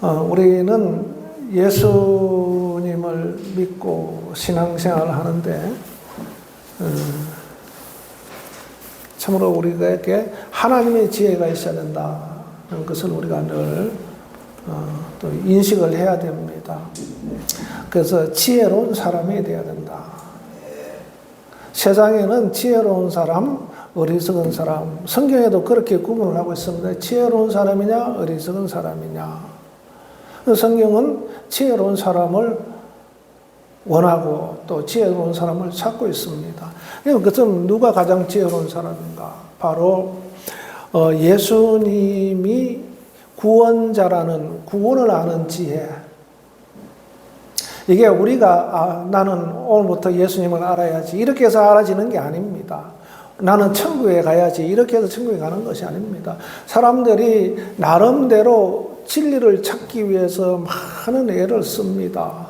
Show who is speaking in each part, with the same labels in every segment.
Speaker 1: 우리는 예수님을 믿고 신앙생활을 하는데 참으로 우리에게 하나님의 지혜가 있어야 된다는 것을 우리가 늘 또 인식을 해야 됩니다. 그래서 지혜로운 사람이 되어야 된다. 세상에는 지혜로운 사람, 어리석은 사람, 성경에도 그렇게 구분을 하고 있습니다. 지혜로운 사람이냐, 어리석은 사람이냐. 성경은 지혜로운 사람을 원하고 또 지혜로운 사람을 찾고 있습니다. 그것은 누가 가장 지혜로운 사람인가? 바로 예수님이 구원자라는 구원을 아는 지혜. 이게 우리가 나는 오늘부터 예수님을 알아야지 이렇게 해서 알아지는 게 아닙니다. 나는 천국에 가야지 이렇게 해서 천국에 가는 것이 아닙니다. 사람들이 나름대로 진리를 찾기 위해서 많은 애를 씁니다.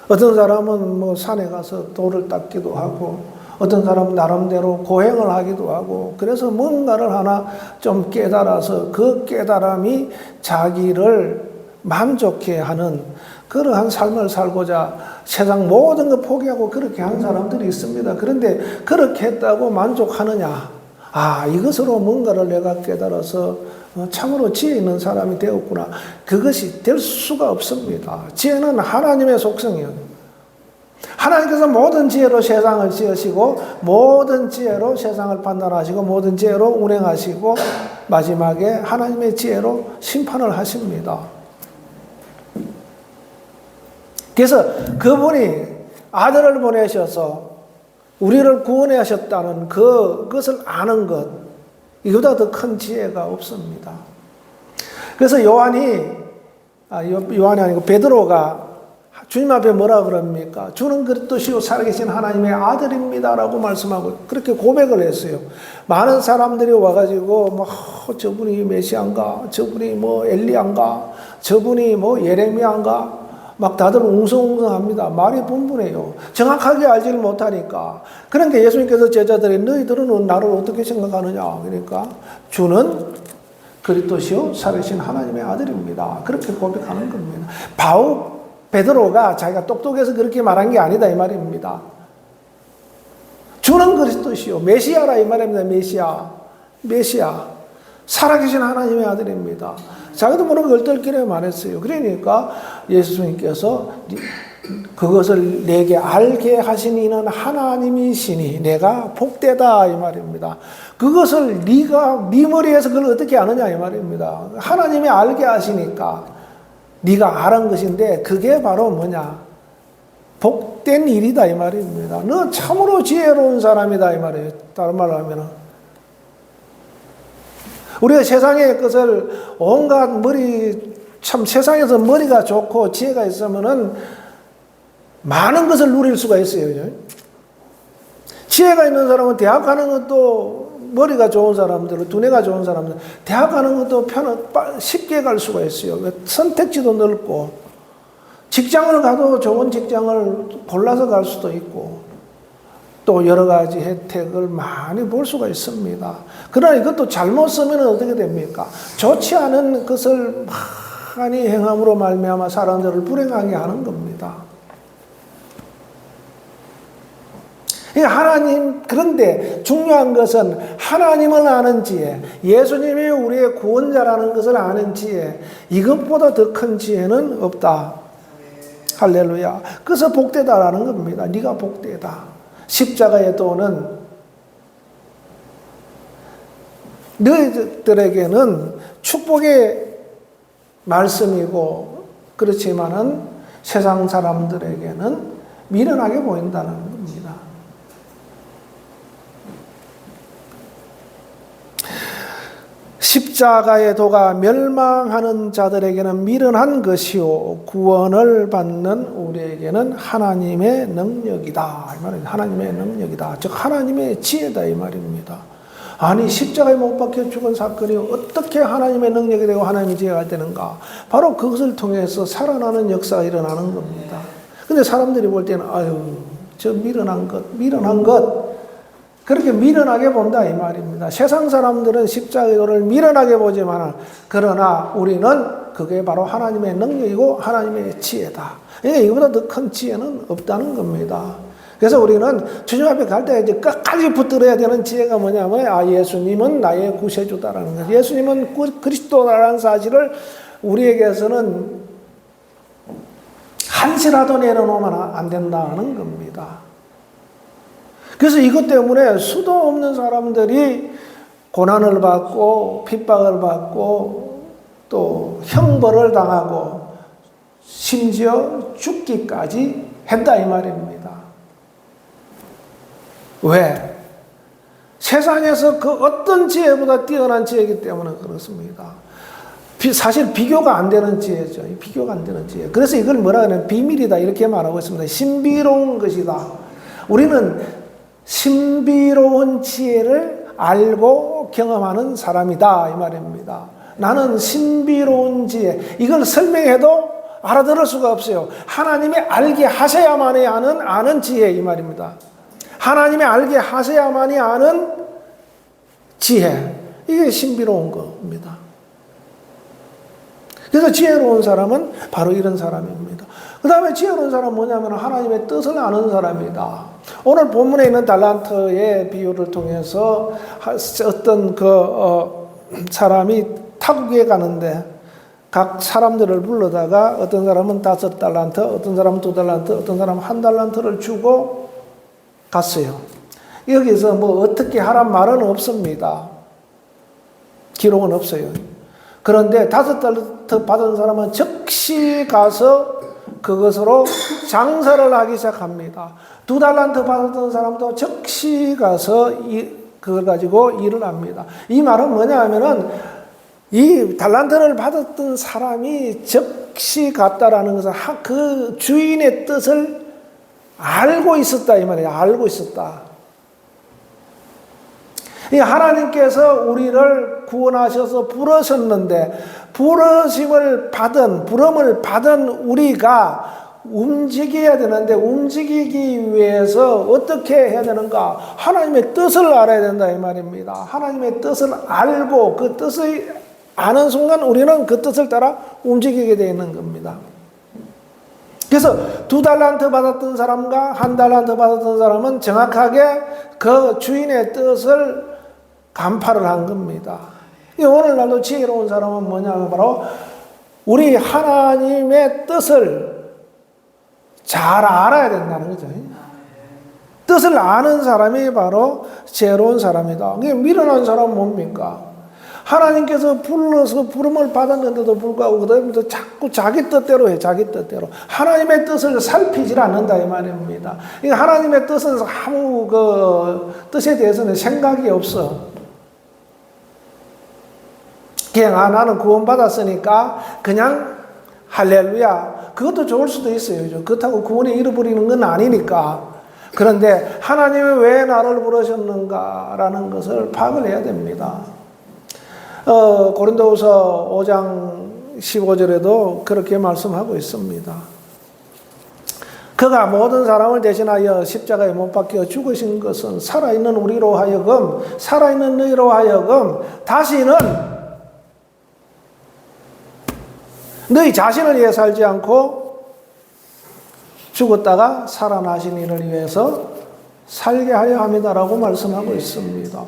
Speaker 1: 어떤 사람은 뭐 산에 가서 돌을 닦기도 하고, 어떤 사람은 나름대로 고행을 하기도 하고, 그래서 뭔가를 하나 좀 깨달아서 그 깨달음이 자기를 만족해 하는 그러한 삶을 살고자 세상 모든 걸 포기하고 그렇게 한 사람들이 있습니다. 그런데 그렇게 했다고 만족하느냐? 이것으로 뭔가를 내가 깨달아서 참으로 지혜 있는 사람이 되었구나. 그것이 될 수가 없습니다. 지혜는 하나님의 속성이에요. 하나님께서 모든 지혜로 세상을 지으시고 모든 지혜로 세상을 판단하시고 모든 지혜로 운행하시고 마지막에 하나님의 지혜로 심판을 하십니다. 그래서 그분이 아들을 보내셔서 우리를 구원해 하셨다는 그것을 아는 것, 이보다 더 큰 지혜가 없습니다. 그래서 요한이 아니고 베드로가 주님 앞에 뭐라 그럽니까? 주는 그리스도시요 살아계신 하나님의 아들입니다라고 말씀하고 그렇게 고백을 했어요. 많은 사람들이 와가지고 저분이 메시아인가? 저분이 엘리야인가? 저분이 예레미야인가? 막 다들 웅성웅성합니다. 말이 분분해요. 정확하게 알지를 못하니까. 그러니까 예수님께서 제자들이 너희들은 나를 어떻게 생각하느냐? 그러니까 주는 그리스도시요 살아계신 하나님의 아들입니다. 그렇게 고백하는 겁니다. 베드로가 자기가 똑똑해서 그렇게 말한 게 아니다 이 말입니다. 주는 그리스도시요 메시아라 이 말입니다. 메시아 살아계신 하나님의 아들입니다. 자기도 모르고 얼떨결에 말했어요. 그러니까 예수님께서 그것을 내게 알게 하신 이는 하나님이시니 내가 복되다 이 말입니다. 그것을 네가 네 머리에서 그걸 어떻게 아느냐 이 말입니다. 하나님이 알게 하시니까 네가 알은 것인데 그게 바로 뭐냐? 복된 일이다 이 말입니다. 너 참으로 지혜로운 사람이다 이 말이에요. 다른 말로 하면은 우리가 세상의 것을 온갖 세상에서 머리가 좋고 지혜가 있으면은 많은 것을 누릴 수가 있어요. 지혜가 있는 사람은 대학 가는 것도 머리가 좋은 사람들, 두뇌가 좋은 사람들, 대학 가는 것도 쉽게 갈 수가 있어요. 선택지도 넓고, 직장을 가도 좋은 직장을 골라서 갈 수도 있고, 또 여러 가지 혜택을 많이 볼 수가 있습니다. 그러나 이것도 잘못 쓰면 어떻게 됩니까? 좋지 않은 것을 많이 행함으로 말미암아 사람들을 불행하게 하는 겁니다. 그런데 중요한 것은 하나님을 아는 지혜, 예수님이 우리의 구원자라는 것을 아는 지혜, 이것보다 더 큰 지혜는 없다. 할렐루야. 그래서 복되다라는 겁니다. 네가 복되다. 십자가의 도는 너희들에게는 축복의 말씀이고 그렇지만은 세상 사람들에게는 미련하게 보인다는 겁니다. 십자가의 도가 멸망하는 자들에게는 미련한 것이요 구원을 받는 우리에게는 하나님의 능력이다. 이 말은 하나님의 능력이다. 즉 하나님의 지혜다 이 말입니다. 아니 십자가에 못 박혀 죽은 사건이 어떻게 하나님의 능력이 되고 하나님의 지혜가 되는가? 바로 그것을 통해서 살아나는 역사가 일어나는 겁니다. 근데 사람들이 볼 때는 저 미련한 것 그렇게 미련하게 본다 이 말입니다. 세상 사람들은 십자가를 미련하게 보지만 그러나 우리는 그게 바로 하나님의 능력이고 하나님의 지혜다. 이거보다 더 큰 지혜는 없다는 겁니다. 그래서 우리는 주님 앞에 갈 때 이제 끝까지 붙들어야 되는 지혜가 뭐냐면 예수님은 나의 구세주다라는 것. 예수님은 그리스도라는 사실을 우리에게서는 한시라도 내려놓으면 안 된다는 겁니다. 그래서 이것 때문에 수도 없는 사람들이 고난을 받고 핍박을 받고 또 형벌을 당하고 심지어 죽기까지 했다 이 말입니다. 왜? 세상에서 그 어떤 지혜보다 뛰어난 지혜이기 때문에 그렇습니다. 사실 비교가 안 되는 지혜죠. 비교가 안 되는 지혜. 그래서 이걸 뭐라 하냐면 비밀이다 이렇게 말하고 있습니다. 신비로운 것이다. 우리는 신비로운 지혜를 알고 경험하는 사람이다 이 말입니다. 나는 신비로운 지혜, 이걸 설명해도 알아들을 수가 없어요. 하나님이 알게 하셔야만이 아는 지혜 이 말입니다. 하나님이 알게 하셔야만이 아는 지혜, 이게 신비로운 겁니다. 그래서 지혜로운 사람은 바로 이런 사람입니다. 그 다음에 지혜로운 사람은 뭐냐면 하나님의 뜻을 아는 사람이다. 오늘 본문에 있는 달란트의 비유를 통해서 어떤 사람이 타국에 가는데 각 사람들을 불러다가 어떤 사람은 5달란트, 어떤 사람은 2달란트, 어떤 사람은 1달란트를 주고 갔어요. 여기서 뭐 어떻게 하란 말은 없습니다. 기록은 없어요. 그런데 5달란트 받은 사람은 즉시 가서 그것으로 장사를 하기 시작합니다. 2달란트 받은 사람도 즉시 가서 그걸 가지고 일을 합니다. 이 말은 뭐냐 하면은 이 달란트를 받았던 사람이 즉시 갔다라는 것은 그 주인의 뜻을 알고 있었다 이 말이에요. 알고 있었다. 이 하나님께서 우리를 구원하셔서 부르셨는데 부름을 받은 우리가 움직여야 되는데 움직이기 위해서 어떻게 해야 되는가? 하나님의 뜻을 알아야 된다 이 말입니다. 하나님의 뜻을 알고 그 뜻을 아는 순간 우리는 그 뜻을 따라 움직이게 되어 있는 겁니다. 그래서 2달란트 받았던 사람과 1달란트 받았던 사람은 정확하게 그 주인의 뜻을 간파를 한 겁니다. 오늘날도 지혜로운 사람은 뭐냐면 바로 우리 하나님의 뜻을 잘 알아야 된다는 거죠. 뜻을 아는 사람이 바로 지혜로운 사람이다. 미련한 사람은 뭡니까? 하나님께서 불러서 부름을 받았는데도 불구하고 그다음부터 자꾸 자기 뜻대로 해, 자기 뜻대로. 하나님의 뜻을 살피질 않는다 이 말입니다. 하나님의 뜻은 아무 뜻에 대해서는 생각이 없어. 그냥 나는 구원받았으니까 그냥 할렐루야. 그것도 좋을 수도 있어요. 그렇다고 구원에 잃어버리는 건 아니니까. 그런데 하나님이 왜 나를 부르셨는가라는 것을 파악을 해야 됩니다. 고린도후서 5장 15절에도 그렇게 말씀하고 있습니다. 그가 모든 사람을 대신하여 십자가에 못 박혀 죽으신 것은 살아있는 우리로 하여금, 살아있는 너희로 하여금 다시는 너희 자신을 위해 살지 않고 죽었다가 살아나신 이를 위해서 살게 하려 합니다라고 말씀하고 있습니다.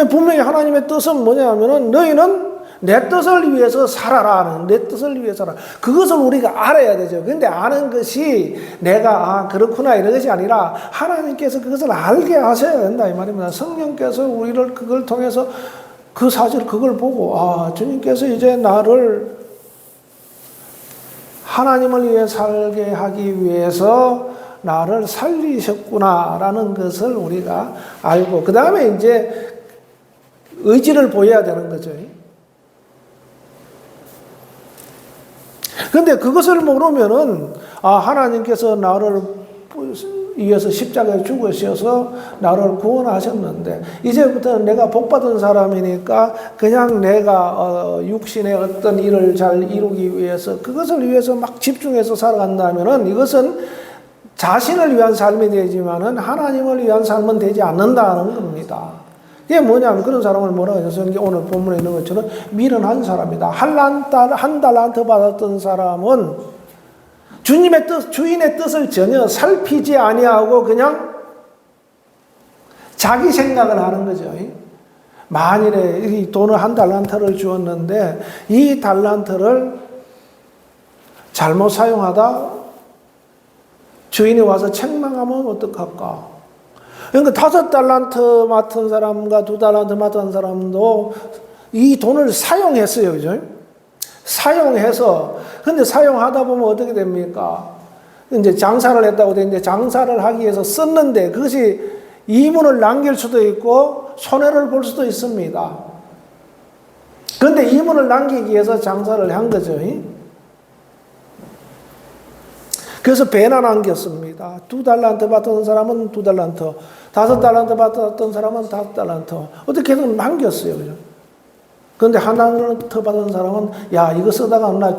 Speaker 1: 분명히 하나님의 뜻은 뭐냐면은 너희는 내 뜻을 위해서 살아라. 내 뜻을 위해서 살아라. 그것을 우리가 알아야 되죠. 그런데 아는 것이 내가 그렇구나 이런 것이 아니라 하나님께서 그것을 알게 하셔야 된다 이 말입니다. 성령께서 우리를 그걸 통해서 그 사실 그걸 보고 주님께서 이제 나를 하나님을 위해 살게 하기 위해서 나를 살리셨구나라는 것을 우리가 알고 그 다음에 이제 의지를 보여야 되는 거죠. 그런데 그것을 모르면은 하나님께서 나를 위해서 십자가에 죽으셔서 나를 구원하셨는데 이제부터는 내가 복받은 사람이니까 그냥 내가 육신의 어떤 일을 잘 이루기 위해서 그것을 위해서 막 집중해서 살아간다면은 이것은 자신을 위한 삶이 되지만은 하나님을 위한 삶은 되지 않는다는 겁니다. 이게 뭐냐면 그런 사람을 뭐라고 해서 오늘 본문에 있는 것처럼 미련한 사람이다. 한 달란트 받았던 사람은 주님의 뜻, 주인의 뜻을 전혀 살피지 아니하고 그냥 자기 생각을 하는 거죠. 만일에 이 돈을 한 달란트를 주었는데 이 달란트를 잘못 사용하다 주인이 와서 책망하면 어떡할까? 그러니까 5달란트 맡은 사람과 2달란트 맡은 사람도 이 돈을 사용했어요. 그죠? 사용해서, 근데 사용하다 보면 어떻게 됩니까? 이제 장사를 했다고 되는데 장사를 하기 위해서 썼는데 그것이 이문을 남길 수도 있고 손해를 볼 수도 있습니다. 그런데 이문을 남기기 위해서 장사를 한 거죠. 그래서 배나 남겼습니다. 2달란트 받던 사람은 2달란트, 5달란트 받았던 사람은 5달란트. 어떻게든 남겼어요. 그죠? 그런데 한 달란트 받은 사람은, 야, 이거 쓰다가 나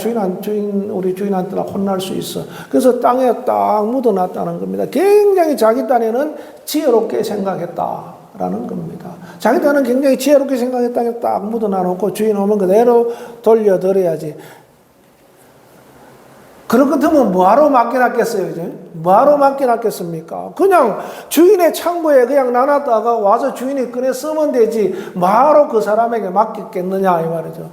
Speaker 1: 우리 주인한테 혼날 수 있어. 그래서 땅에 딱 묻어놨다는 겁니다. 굉장히 자기 딴에는 지혜롭게 생각했다라는 겁니다. 자기 딴은 굉장히 지혜롭게 생각했다고 딱 묻어놔놓고 주인 오면 그대로 돌려드려야지. 그럴 것 같으면 뭐하러 맡겨놨겠어요, 이제? 뭐하러 맡겨놨겠습니까? 그냥 주인의 창고에 그냥 놔놨다가 와서 주인이 꺼내 쓰면 되지, 뭐하러 그 사람에게 맡겼겠느냐, 이 말이죠.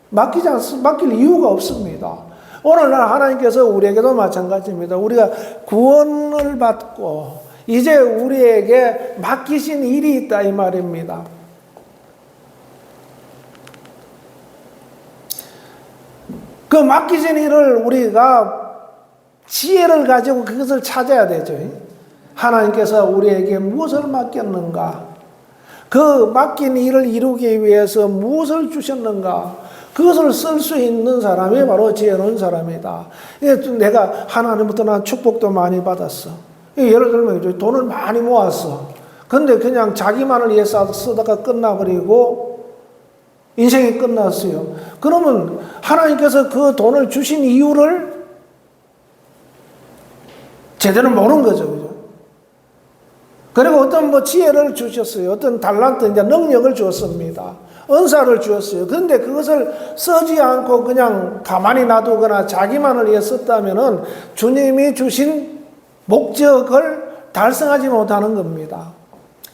Speaker 1: 맡길 이유가 없습니다. 오늘날 하나님께서 우리에게도 마찬가지입니다. 우리가 구원을 받고, 이제 우리에게 맡기신 일이 있다, 이 말입니다. 그 맡기신 일을 우리가 지혜를 가지고 그것을 찾아야 되죠. 하나님께서 우리에게 무엇을 맡겼는가? 그 맡긴 일을 이루기 위해서 무엇을 주셨는가? 그것을 쓸 수 있는 사람이 바로 지혜로운 사람이다. 내가 하나님부터 난 축복도 많이 받았어. 예를 들면 돈을 많이 모았어. 근데 그냥 자기만을 위해서 쓰다가 끝나버리고 인생이 끝났어요. 그러면 하나님께서 그 돈을 주신 이유를 제대로 모르는 거죠. 그죠? 그리고 어떤 지혜를 주셨어요. 어떤 달란트, 이제 능력을 주었습니다. 은사를 주었어요. 그런데 그것을 쓰지 않고 그냥 가만히 놔두거나 자기만을 위해 썼다면은 주님이 주신 목적을 달성하지 못하는 겁니다.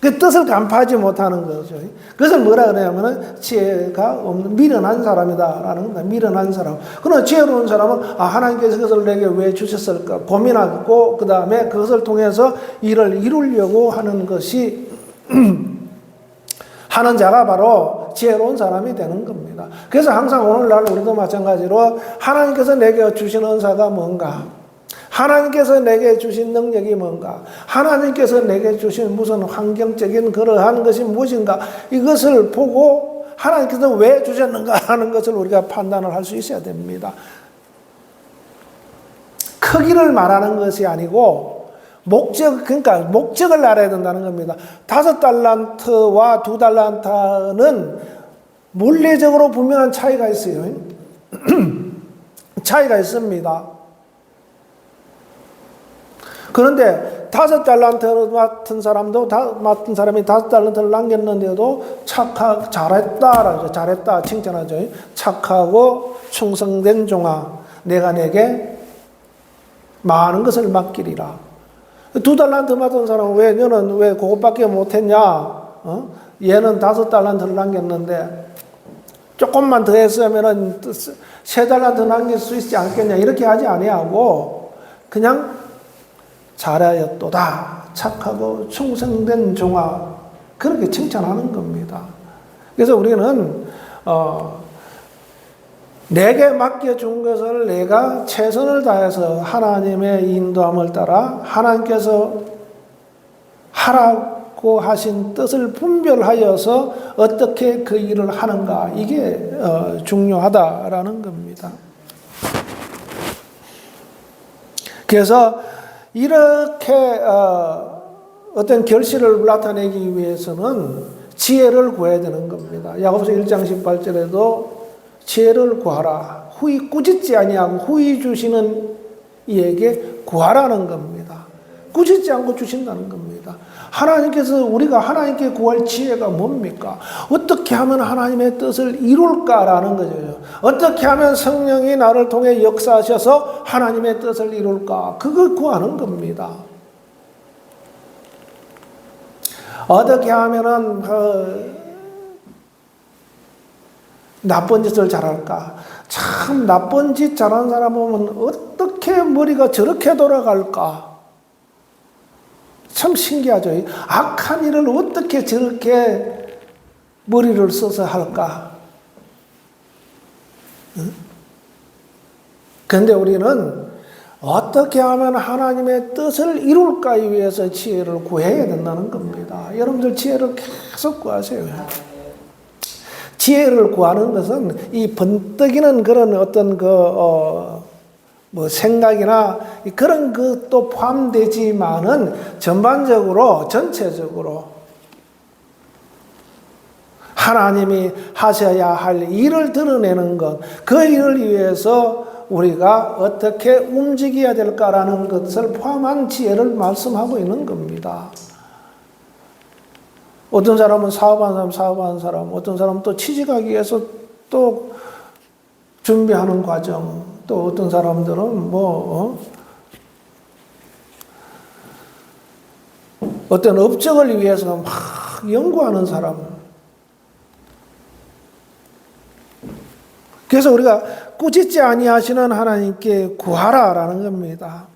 Speaker 1: 그 뜻을 간파하지 못하는 거죠. 그것을 뭐라 그러냐면은 지혜가 없는 미련한 사람이다라는 겁니다. 미련한 사람. 그러나 지혜로운 사람은 하나님께서 그것을 내게 왜 주셨을까 고민하고 그 다음에 그것을 통해서 일을 이루려고 하는 것이 하는 자가 바로 지혜로운 사람이 되는 겁니다. 그래서 항상 오늘날 우리도 마찬가지로 하나님께서 내게 주신 은사가 뭔가, 하나님께서 내게 주신 능력이 뭔가, 하나님께서 내게 주신 무슨 환경적인 그러한 것이 무엇인가, 이것을 보고 하나님께서 왜 주셨는가 하는 것을 우리가 판단을 할 수 있어야 됩니다. 크기를 말하는 것이 아니고 그러니까 목적을 알아야 된다는 겁니다. 5달란트와 2달란트는 물리적으로 분명한 차이가 있어요. 차이가 있습니다. 그런데 5달란트를 맡은 사람이 5달란트를 남겼는데도 잘했다 칭찬하죠. 착하고 충성된 종아, 내가 내게 많은 것을 맡기리라. 2달란트 맡은 사람은 너는 왜 그것밖에 못했냐? 얘는 5달란트를 남겼는데 조금만 더 했으면은 3달란트 남길 수 있지 않겠냐? 이렇게 하지 아니하고 그냥 잘하였도다. 착하고 충성된 종아. 그렇게 칭찬하는 겁니다. 그래서 우리는 내게 맡겨준 것을 내가 최선을 다해서 하나님의 인도함을 따라 하나님께서 하라고 하신 뜻을 분별하여서 어떻게 그 일을 하는가. 이게 중요하다라는 겁니다. 그래서 이렇게 어떤 결실을 나타내기 위해서는 지혜를 구해야 되는 겁니다. 야고보서 1장 18절에도 지혜를 구하라. 꾸짖지 아니하고 후히 주시는 이에게 구하라는 겁니다. 꾸짖지 않고 주신다는 겁니다. 하나님께서 우리가 하나님께 구할 지혜가 뭡니까? 어떻게 하면 하나님의 뜻을 이룰까라는 거죠. 어떻게 하면 성령이 나를 통해 역사하셔서 하나님의 뜻을 이룰까? 그걸 구하는 겁니다. 어떻게 하면은 나쁜 짓을 잘할까? 참 나쁜 짓 잘하는 사람 보면 어떻게 머리가 저렇게 돌아갈까? 참 신기하죠. 악한 일을 어떻게 저렇게 머리를 써서 할까? 그런데 우리는 어떻게 하면 하나님의 뜻을 이룰까에 위해서 지혜를 구해야 된다는 겁니다. 여러분들 지혜를 계속 구하세요. 지혜를 구하는 것은 이 번뜩이는 그런 어떤 생각이나 그런 것도 포함되지만은 전반적으로, 전체적으로 하나님이 하셔야 할 일을 드러내는 것, 그 일을 위해서 우리가 어떻게 움직여야 될까라는 것을 포함한 지혜를 말씀하고 있는 겁니다. 어떤 사람은 사업하는 사람, 어떤 사람은 또 취직하기 위해서 또 준비하는 과정, 또 어떤 사람들은 어떤 업적을 위해서 막 연구하는 사람. 그래서 우리가 꾸짖지 아니하시는 하나님께 구하라라는 겁니다.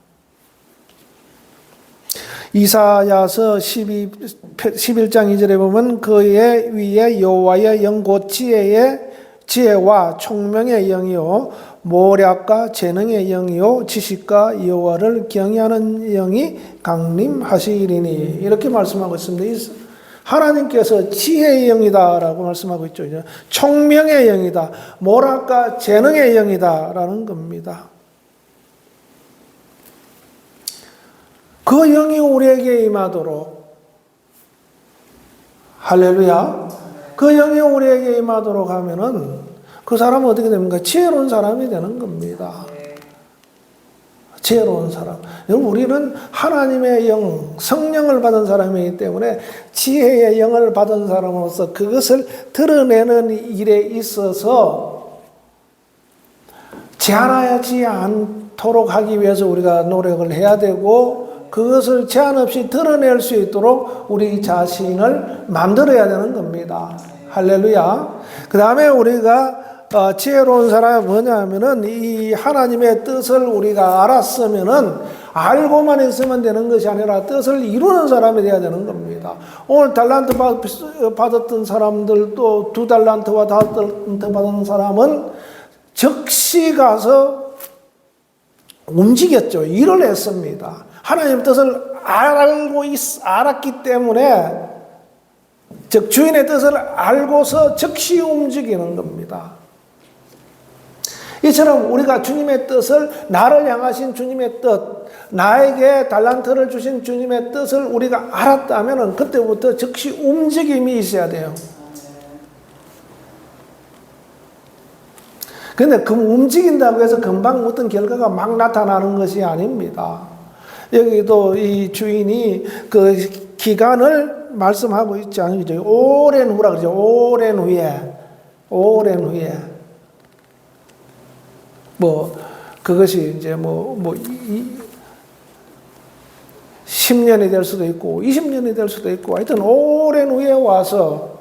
Speaker 1: 이사야서 11장 2절에 보면 그의 위에 여호와의 영 곧 지혜와 총명의 영이요 모략과 재능의 영이요 지식과 여호와를 경외하는 영이 강림하시리니 이렇게 말씀하고 있습니다. 하나님께서 지혜의 영이다라고 말씀하고 있죠. 총명의 영이다, 모략과 재능의 영이다라는 겁니다. 그 영이 우리에게 임하도록, 할렐루야. 그 영이 우리에게 임하도록 하면은 그 사람은 어떻게 됩니까? 지혜로운 사람이 되는 겁니다. 지혜로운 사람. 여러분, 우리는 하나님의 영, 성령을 받은 사람이기 때문에 지혜의 영을 받은 사람으로서 그것을 드러내는 일에 있어서 제한하지 않도록 하기 위해서 우리가 노력을 해야 되고, 그것을 제한 없이 드러낼 수 있도록 우리 자신을 만들어야 되는 겁니다. 할렐루야. 그 다음에 우리가 지혜로운 사람이 뭐냐 하면은 이 하나님의 뜻을 우리가 알았으면은 알고만 있으면 되는 것이 아니라 뜻을 이루는 사람이 되어야 되는 겁니다. 오늘 달란트 받았던 사람들, 또 2달란트와 5달란트 받은 사람은 즉시 가서 움직였죠. 일을 했습니다. 하나님의 뜻을 알았기 때문에, 즉 주인의 뜻을 알고서 즉시 움직이는 겁니다. 이처럼 우리가 주님의 뜻을, 나를 향하신 주님의 뜻, 나에게 달란트를 주신 주님의 뜻을 우리가 알았다면 그때부터 즉시 움직임이 있어야 돼요. 그런데 그 움직인다고 해서 금방 어떤 결과가 막 나타나는 것이 아닙니다. 여기도 이 주인이 그 기간을 말씀하고 있지 않죠. 오랜 후라 그러죠. 오랜 후에. 그것이 이제 10년이 될 수도 있고, 20년이 될 수도 있고, 하여튼 오랜 후에 와서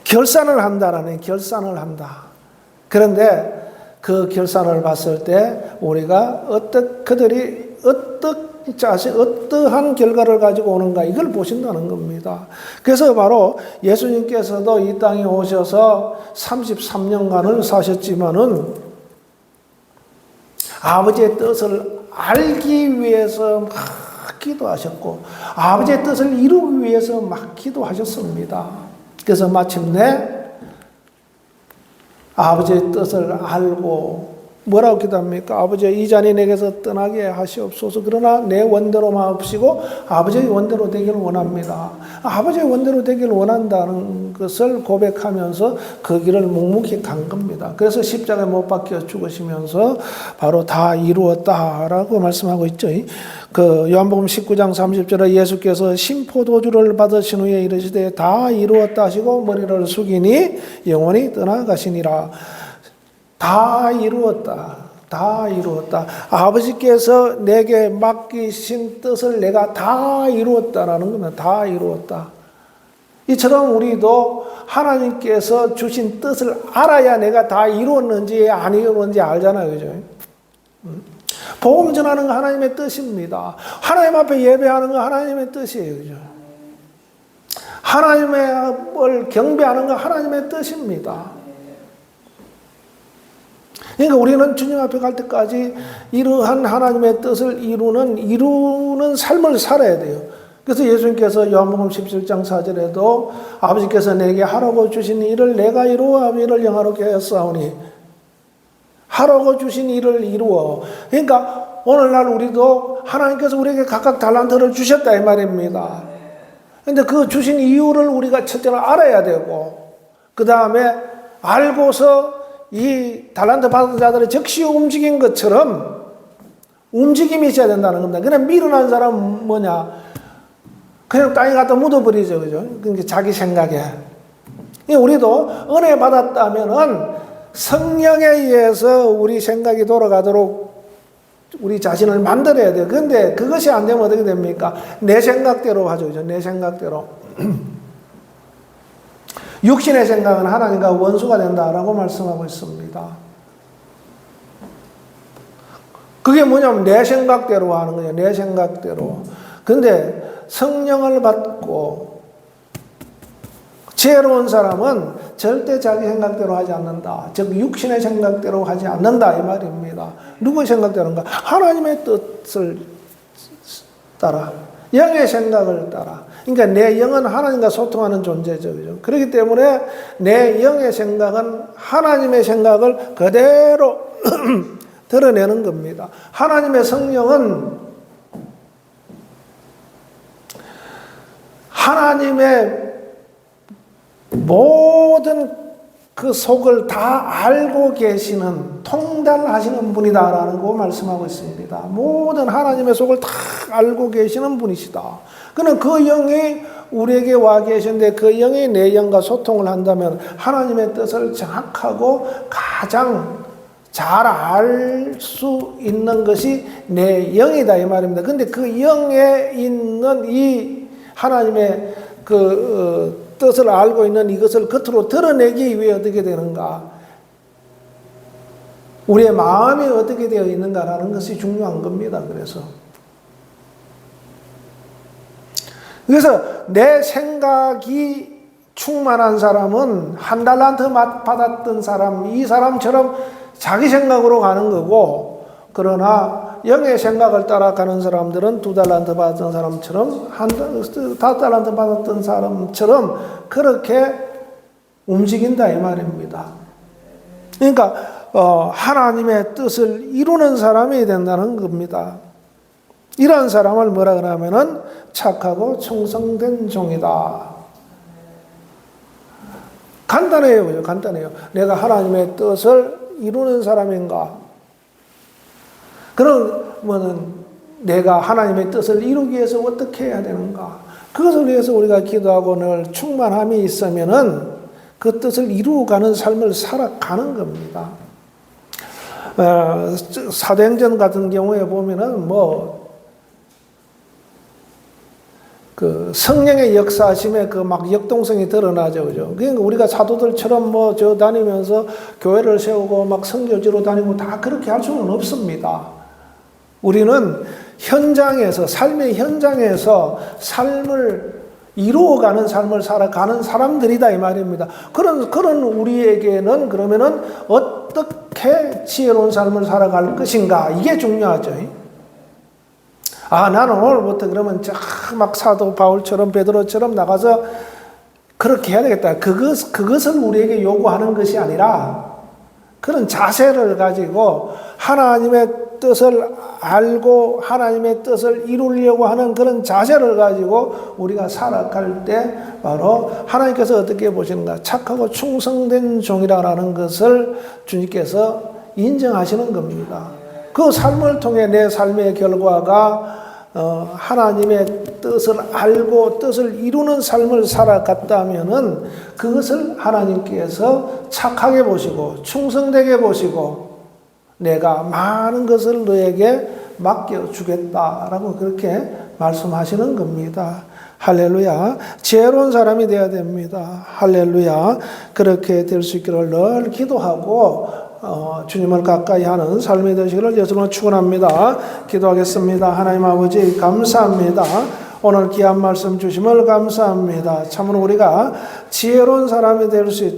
Speaker 1: 결산을 한다. 그런데 그 결산을 봤을 때 우리가 그들이 어떠한 결과를 가지고 오는가, 이걸 보신다는 겁니다. 그래서 바로 예수님께서도 이 땅에 오셔서 33년간을 사셨지만은 아버지의 뜻을 알기 위해서 막 기도하셨고, 아버지의 뜻을 이루기 위해서 막 기도하셨습니다. 그래서 마침내 아버지의 뜻을 알고 뭐라고 기도합니까? 아버지, 이 잔이 내게서 떠나게 하시옵소서. 그러나 내 원대로 마옵시고 아버지의 원대로 되기를 원합니다. 아버지의 원대로 되기를 원한다는 것을 고백하면서 그 길을 묵묵히 간 겁니다. 그래서 십자가에 못 박혀 죽으시면서 바로 다 이루었다라고 말씀하고 있죠. 그 요한복음 19장 30절에 예수께서 신포도주를 받으신 후에 이르시되 다 이루었다 하시고 머리를 숙이니 영원히 떠나가시니라. 다 이루었다. 다 이루었다. 아버지께서 내게 맡기신 뜻을 내가 다 이루었다라는 겁니다. 다 이루었다. 이처럼 우리도 하나님께서 주신 뜻을 알아야 내가 다 이루었는지 안 이루었는지 알잖아요. 그죠? 복음 전하는 거 하나님의 뜻입니다. 하나님 앞에 예배하는 거 하나님의 뜻이에요. 그죠? 하나님을 경배하는 거 하나님의 뜻입니다. 그러니까 우리는 주님 앞에 갈 때까지 이러한 하나님의 뜻을 이루는 삶을 살아야 돼요. 그래서 예수님께서 요한복음 17장 4절에도 아버지께서 내게 하라고 주신 일을 내가 이루어 아버지를 영화롭게 하였사오니 하라고 주신 일을 이루어. 그러니까 오늘날 우리도 하나님께서 우리에게 각각 달란트를 주셨다 이 말입니다. 그런데 그 주신 이유를 우리가 첫째로 알아야 되고 그 다음에 알고서 이 달란트 받은 자들이 즉시 움직인 것처럼 움직임이 있어야 된다는 겁니다. 그냥 미련한 사람은 뭐냐? 그냥 땅에 갖다 묻어버리죠. 그죠? 그러니까 자기 생각에. 우리도 은혜 받았다면은 성령에 의해서 우리 생각이 돌아가도록 우리 자신을 만들어야 돼요. 그런데 그것이 안 되면 어떻게 됩니까? 내 생각대로 하죠. 그죠? 내 생각대로. 육신의 생각은 하나님과 원수가 된다라고 말씀하고 있습니다. 그게 뭐냐면 내 생각대로 하는 거예요. 내 생각대로. 근데 성령을 받고 지혜로운 사람은 절대 자기 생각대로 하지 않는다. 즉 육신의 생각대로 하지 않는다 이 말입니다. 누구의 생각대로인가? 하나님의 뜻을 따라 영의 생각을 따라. 그러니까 내 영은 하나님과 소통하는 존재죠. 그죠? 그렇기 때문에 내 영의 생각은 하나님의 생각을 그대로 드러내는 겁니다. 하나님의 성령은 하나님의 모든 그 속을 다 알고 계시는 통달하시는 분이다라는 거 말씀하고 있습니다. 모든 하나님의 속을 다 알고 계시는 분이시다. 그는 그 영이 우리에게 와 계신데 그 영이 내 영과 소통을 한다면 하나님의 뜻을 정확하고 가장 잘 알 수 있는 것이 내 영이다 이 말입니다. 근데 그 영에 있는 이 하나님의 그 뜻을 알고 있는 이것을 겉으로 드러내기 위해 어떻게 되는가? 우리의 마음이 어떻게 되어 있는가라는 것이 중요한 겁니다. 그래서 내 생각이 충만한 사람은 한 달란트 받았던 사람, 이 사람처럼 자기 생각으로 가는 거고, 그러나 영의 생각을 따라가는 사람들은 2달란트 받았던 사람처럼 5달란트 받았던 사람처럼 그렇게 움직인다 이 말입니다. 그러니까 하나님의 뜻을 이루는 사람이 된다는 겁니다. 이런 사람을 뭐라 그러냐면은 착하고 충성된 종이다. 간단해요. 그죠? 간단해요. 내가 하나님의 뜻을 이루는 사람인가? 그러면은 내가 하나님의 뜻을 이루기 위해서 어떻게 해야 되는가? 그것을 위해서 우리가 기도하고 늘 충만함이 있으면은 그 뜻을 이루어가는 삶을 살아가는 겁니다. 사도행전 같은 경우에 보면은 그 성령의 역사하심에 그 막 역동성이 드러나죠, 그죠? 그러니까 우리가 사도들처럼 저 다니면서 교회를 세우고 막 선교지로 다니고 다 그렇게 할 수는 없습니다. 우리는 현장에서, 삶의 현장에서 삶을 이루어가는 삶을 살아가는 사람들이다 이 말입니다. 그런 우리에게는 그러면은 어떻게 지혜로운 삶을 살아갈 것인가? 이게 중요하죠. 나는 오늘부터 그러면 막 사도 바울처럼 베드로처럼 나가서 그렇게 해야 되겠다. 그것을 우리에게 요구하는 것이 아니라 그런 자세를 가지고 하나님의 뜻을 알고 하나님의 뜻을 이루려고 하는 그런 자세를 가지고 우리가 살아갈 때 바로 하나님께서 어떻게 보시는가? 착하고 충성된 종이라는 것을 주님께서 인정하시는 겁니다. 그 삶을 통해 내 삶의 결과가 하나님의 뜻을 알고 뜻을 이루는 삶을 살아갔다면은 그것을 하나님께서 착하게 보시고 충성되게 보시고 내가 많은 것을 너에게 맡겨주겠다라고 그렇게 말씀하시는 겁니다. 할렐루야. 지혜로운 사람이 되어야 됩니다. 할렐루야. 그렇게 될 수 있기를 늘 기도하고 주님을 가까이 하는 삶이 되시기를 예수님으로 축원합니다. 기도하겠습니다. 하나님 아버지 감사합니다. 오늘 귀한 말씀 주심을 감사합니다. 참으로 우리가 지혜로운 사람이 될 수 있도록